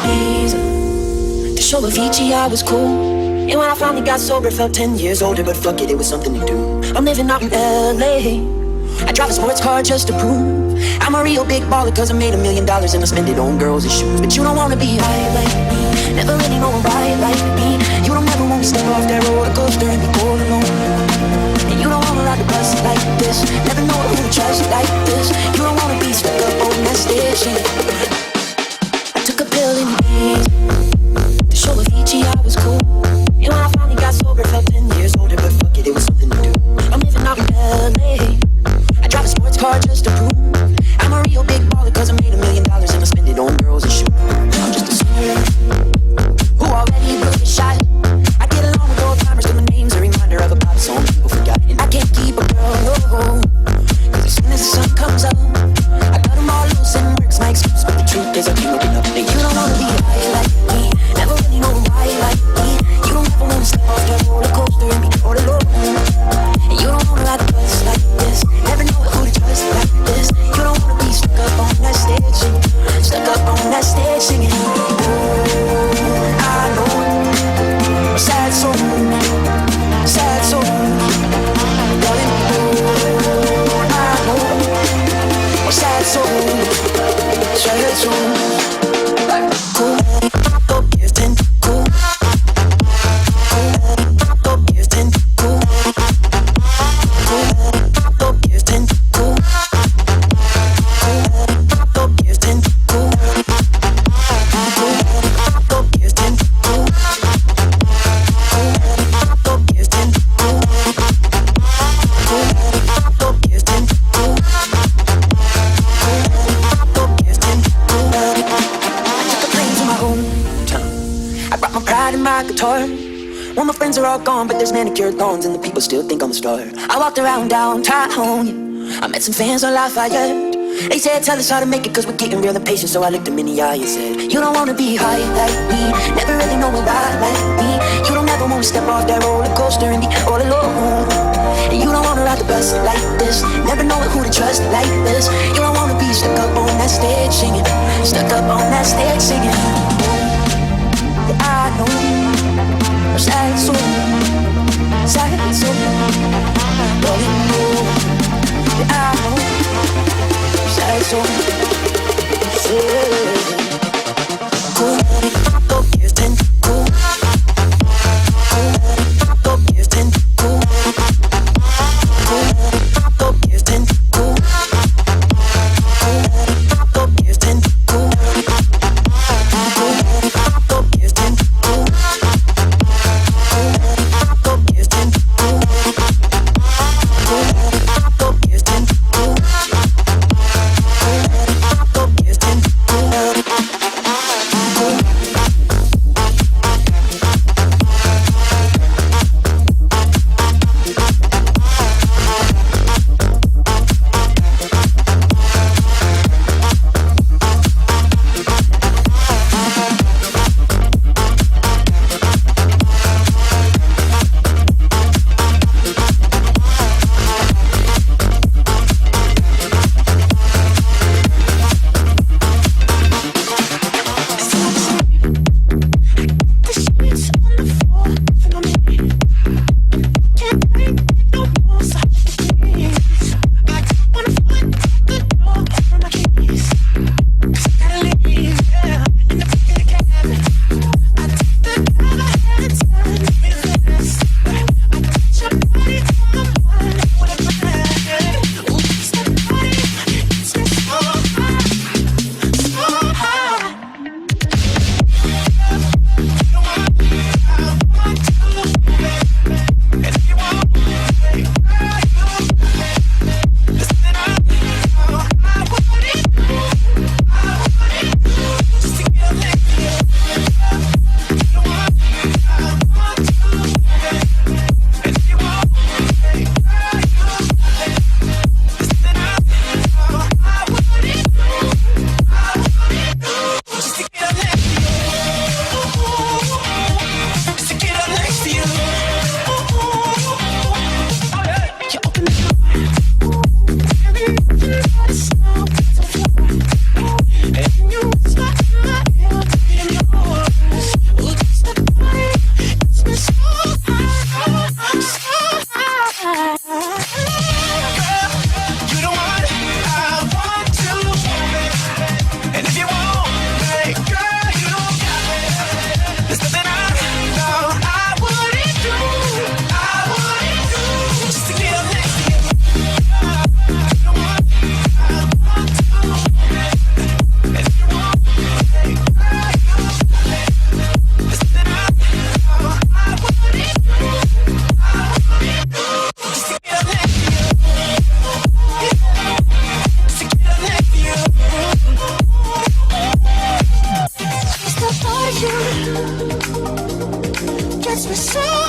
Ibiza. To show Avicii I was cool. And when I finally got sober, felt 10 years older, but fuck it, it was something to do. I'm living out in LA. I drive a sports car just to prove I'm a real big baller, cause I made $1 million and I spend it on girls and shoes. But you don't wanna be high like me, never really know a ride like me. You don't ever wanna step off that roller coaster and be all alone. And you don't wanna ride the bus like this, never know who to trust like this. You don't wanna be stuck up on that station. I took a pill in Ibiza to show Avicii I was cool. And when I finally got sober, felt 10 years older, but fuck it, it was something to do. I'm living out in LA. I drive a sports car just to prove I'm a real big baller, cause I made $1 million and I spend it on girls and shoes. I'm just a sinner who already blew his shot. I get along with old timers, cause my name's a reminder of a pop song people forgot. And I can't keep a girl, no, cause as soon as the sun comes up, I cut them all loose and work's my excuse. But the truth is I can't open up. And you don't wanna be high like me, never really know why like me. You don't ever wanna step off that roller coaster and be all alone. And you don't wanna ride the bus like this, never know who to trust like this. You don't wanna be stuck up on that stage singing, stuck up on that stage singing. Oh, I know, a sad soul, sad soul, darling. Oh, I know, a sad soul, sad soul. Cool, pop up, years 10, cool. Well, my friends are all gone, but there's manicured lawns and the people still think I'm a star. I walked around downtown, I met some fans on Lafayette. They said, tell us how to make it, cause we're getting real impatient. So I looked them in the eye and said, you don't wanna be high like me, never really know a lot like me. You don't ever wanna step off that roller coaster and be all alone. And you don't wanna ride the bus like this, never know who to trust like this. You don't wanna be stuck up on that stage singing, stuck up on that stage singing. Yeah, I know, sad soul, sad soul, darling, yeah, I know, sad soul, cool, pop up, years 10, cool, pop up, years 10, cool, pop up, years 10, cool, pop up, years 10, cool, pop up, years 10, cool. Cool. so